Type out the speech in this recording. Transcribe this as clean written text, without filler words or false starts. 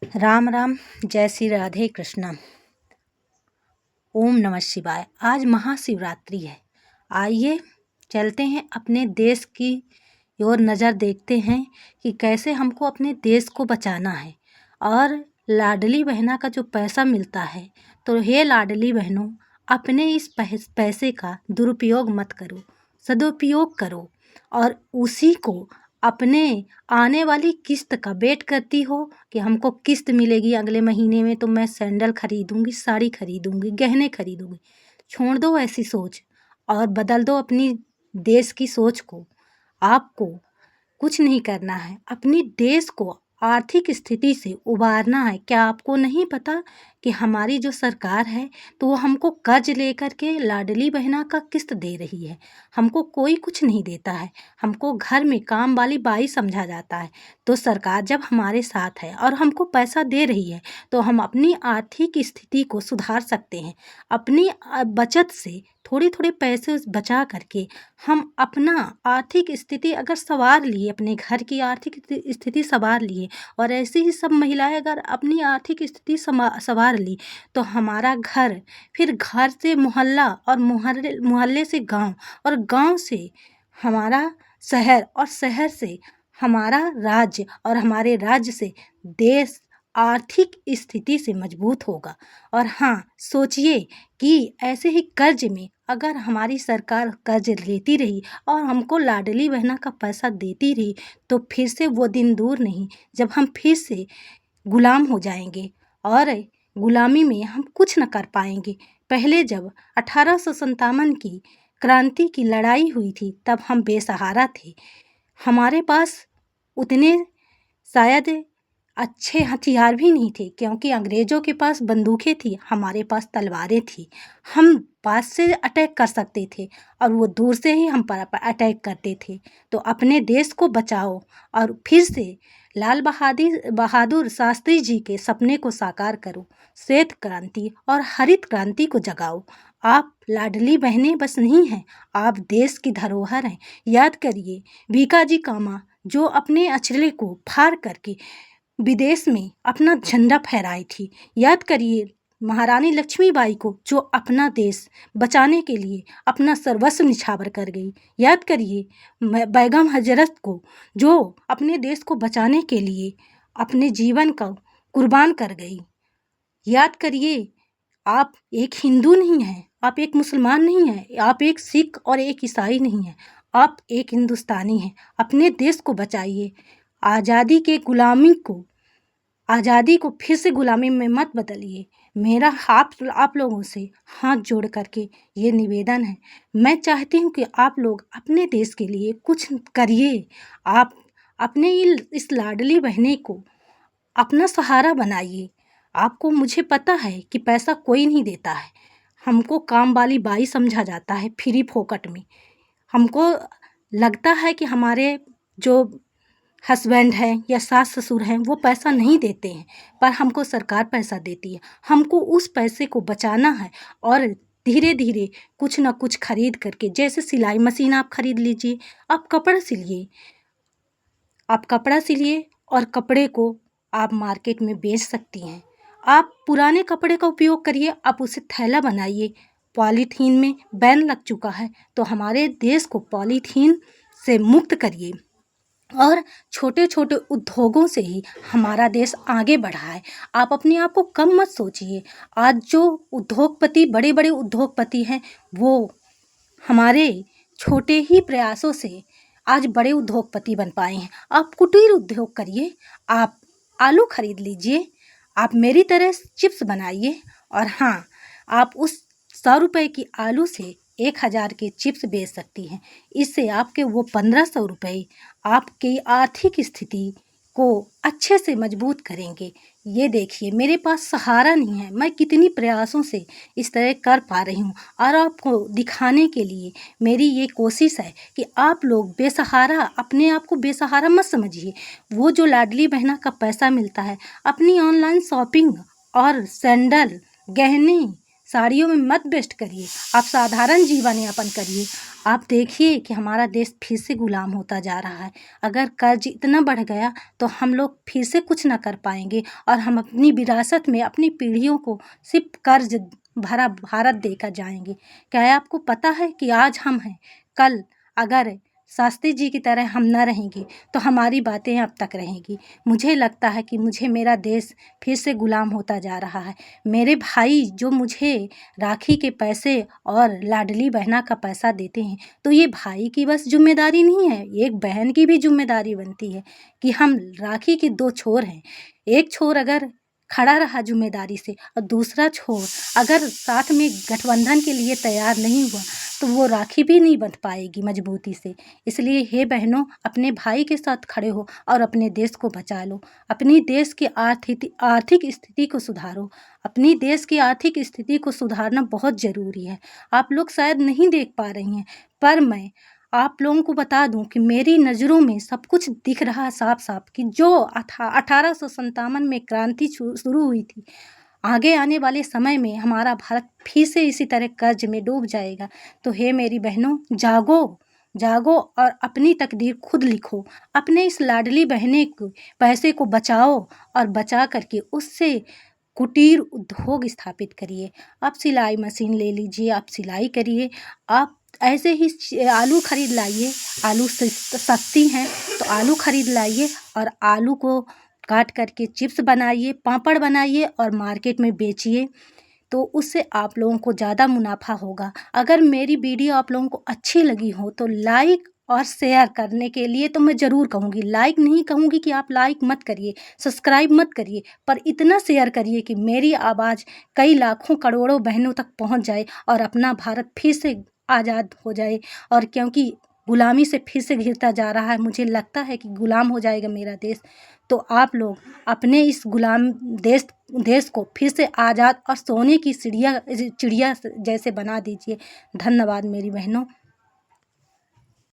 राम राम, जय श्री राधे कृष्णा। ओम नमः शिवाय। आज महाशिवरात्रि है। आइए चलते हैं अपने देश की ओर नज़र देखते हैं कि कैसे हमको अपने देश को बचाना है। और लाडली बहना का जो पैसा मिलता है, तो हे लाडली बहनों, अपने इस पैसे का दुरुपयोग मत करो, सदुपयोग करो और उसी को अपने आने वाली किस्त का वेट करती हो कि हमको किस्त मिलेगी अगले महीने में, तो मैं सैंडल खरीदूंगी, साड़ी खरीदूंगी, गहने खरीदूंगी। छोड़ दो ऐसी सोच और बदल दो अपनी देश की सोच को। आपको कुछ नहीं करना है, अपनी देश को आर्थिक स्थिति से उबारना है। क्या आपको नहीं पता कि हमारी जो सरकार है तो वो हमको कर्ज लेकर के लाडली बहना का किस्त दे रही है। हमको कोई कुछ नहीं देता है, हमको घर में काम वाली बाई समझा जाता है। तो सरकार जब हमारे साथ है और हमको पैसा दे रही है, तो हम अपनी आर्थिक स्थिति को सुधार सकते हैं। अपनी बचत से थोड़े थोड़े पैसे बचा करके हम अपना आर्थिक स्थिति अगर संवार लिए, अपने घर की आर्थिक स्थिति संवार लिए, और ऐसे ही सब महिलाएं अगर अपनी आर्थिक स्थिति संवार ली, तो हमारा घर, फिर घर से मोहल्ला और मोहल्ले से गांव, और गांव से हमारा शहर, और शहर से हमारा राज्य, और हमारे राज्य से देश आर्थिक स्थिति से मजबूत होगा। और हाँ, सोचिए कि ऐसे ही कर्ज में अगर हमारी सरकार कर्ज लेती रही और हमको लाडली बहना का पैसा देती रही, तो फिर से वो दिन दूर नहीं जब हम फिर से गुलाम हो जाएंगे और गुलामी में हम कुछ न कर पाएंगे। पहले जब 1857 की क्रांति की लड़ाई हुई थी, तब हम बेसहारा थे। हमारे पास उतने शायद अच्छे हथियार भी नहीं थे, क्योंकि अंग्रेज़ों के पास बंदूकें थी, हमारे पास तलवारें थी। हम पास से अटैक कर सकते थे और वो दूर से ही हम पर अटैक करते थे। तो अपने देश को बचाओ और फिर से लाल बहादुर शास्त्री जी के सपने को साकार करो। श्वेत क्रांति और हरित क्रांति को जगाओ। आप लाडली बहनें बस नहीं हैं, आप देश की धरोहर हैं। याद करिए भीकाजी कामा, जो अपने अचले को फाड़ करके विदेश में अपना झंडा फहराई थी। याद करिए महारानी लक्ष्मीबाई को, जो अपना देश बचाने के लिए अपना सर्वस्व निछावर कर गई। याद करिए बेगम हजरत को, जो अपने देश को बचाने के लिए अपने जीवन का कुर्बान कर गई। याद करिए आप एक हिंदू नहीं हैं, आप एक मुसलमान नहीं हैं, आप एक सिख और एक ईसाई नहीं हैं, आप एक हिंदुस्तानी हैं। अपने देश को बचाइए। आज़ादी को फिर से गुलामी में मत बदलिए। मेरा आप लोगों से हाथ जोड़ करके ये निवेदन है। मैं चाहती हूँ कि आप लोग अपने देश के लिए कुछ करिए। आप अपने इस लाडली बहने को अपना सहारा बनाइए। आपको, मुझे पता है कि पैसा कोई नहीं देता है, हमको काम वाली बाई समझा जाता है फ्री फोकट में। हमको लगता है कि हमारे जो हस्बैंड हैं या सास ससुर हैं वो पैसा नहीं देते हैं, पर हमको सरकार पैसा देती है। हमको उस पैसे को बचाना है और धीरे धीरे कुछ ना कुछ खरीद करके, जैसे सिलाई मशीन आप खरीद लीजिए, आप कपड़ा सिलिए और कपड़े को आप मार्केट में बेच सकती हैं। आप पुराने कपड़े का उपयोग करिए, आप उसे थैला बनाइए। पॉलीथीन में बैन लग चुका है, तो हमारे देश को पॉलीथीन से मुक्त करिए और छोटे छोटे उद्योगों से ही हमारा देश आगे बढ़ा है। आप अपने आप को कम मत सोचिए। आज जो उद्योगपति, बड़े बड़े उद्योगपति हैं, वो हमारे छोटे ही प्रयासों से आज बड़े उद्योगपति बन पाए हैं। आप कुटीर उद्योग करिए, आप आलू खरीद लीजिए, आप मेरी तरह चिप्स बनाइए, और हाँ, आप उस 100 रुपये की आलू से 1000 के चिप्स बेच सकती हैं। इससे आपके वो 1500 रुपये आपकी आर्थिक स्थिति को अच्छे से मजबूत करेंगे। ये देखिए मेरे पास सहारा नहीं है, मैं कितनी प्रयासों से इस तरह कर पा रही हूँ, और आपको दिखाने के लिए मेरी ये कोशिश है कि आप लोग बेसहारा, अपने आप को बेसहारा मत समझिए। वो जो लाडली बहना का पैसा मिलता है, अपनी ऑनलाइन शॉपिंग और सैंडल, गहने, साड़ियों में मत वेस्ट करिए। आप साधारण जीवन यापन करिए। आप देखिए कि हमारा देश फिर से गुलाम होता जा रहा है। अगर कर्ज इतना बढ़ गया तो हम लोग फिर से कुछ ना कर पाएंगे और हम अपनी विरासत में अपनी पीढ़ियों को सिर्फ कर्ज भरा भारत देकर जाएंगे। क्या आपको पता है कि आज हम हैं, कल अगर शास्त्री जी की तरह हम न रहेंगे तो हमारी बातें अब तक रहेंगी। मुझे लगता है कि मुझे मेरा देश फिर से गुलाम होता जा रहा है। मेरे भाई जो मुझे राखी के पैसे और लाडली बहना का पैसा देते हैं, तो ये भाई की बस जिम्मेदारी नहीं है, एक बहन की भी जिम्मेदारी बनती है कि हम राखी के दो छोर हैं। एक छोर अगर खड़ा रहा जिम्मेदारी से और दूसरा छोर अगर साथ में गठबंधन के लिए तैयार नहीं हुआ तो वो राखी भी नहीं बंध पाएगी मजबूती से। इसलिए हे बहनों, अपने भाई के साथ खड़े हो और अपने देश को बचा लो। अपनी देश की आर्थिक स्थिति को सुधारो। अपनी देश की आर्थिक स्थिति को सुधारना बहुत ज़रूरी है। आप लोग शायद नहीं देख पा रही हैं, पर मैं आप लोगों को बता दूं कि मेरी नज़रों में सब कुछ दिख रहा है साफ साफ कि जो 1857 में क्रांति शुरू हुई थी, आगे आने वाले समय में हमारा भारत फिर से इसी तरह कर्ज में डूब जाएगा। तो हे मेरी बहनों, जागो जागो और अपनी तकदीर खुद लिखो। अपने इस लाडली बहने को पैसे को बचाओ और बचा करके उससे कुटीर उद्योग स्थापित करिए। आप सिलाई मशीन ले लीजिए, आप सिलाई करिए। आप ऐसे ही आलू खरीद लाइए, आलू सस्ती हैं तो आलू खरीद लाइए और आलू को काट करके चिप्स बनाइए, पापड़ बनाइए और मार्केट में बेचिए, तो उससे आप लोगों को ज़्यादा मुनाफा होगा। अगर मेरी वीडियो आप लोगों को अच्छी लगी हो तो लाइक और शेयर करने के लिए तो मैं ज़रूर कहूँगी, लाइक नहीं कहूँगी कि आप लाइक मत करिए, सब्सक्राइब मत करिए, पर इतना शेयर करिए कि मेरी आवाज़ कई लाखों करोड़ों बहनों तक पहुँच जाए और अपना भारत फिर से आज़ाद हो जाए। और क्योंकि गुलामी से फिर से घिरता जा रहा है, मुझे लगता है कि गुलाम हो जाएगा मेरा देश। तो आप लोग अपने इस गुलाम देश को फिर से आज़ाद और सोने की चिड़िया जैसे बना दीजिए। धन्यवाद मेरी बहनों।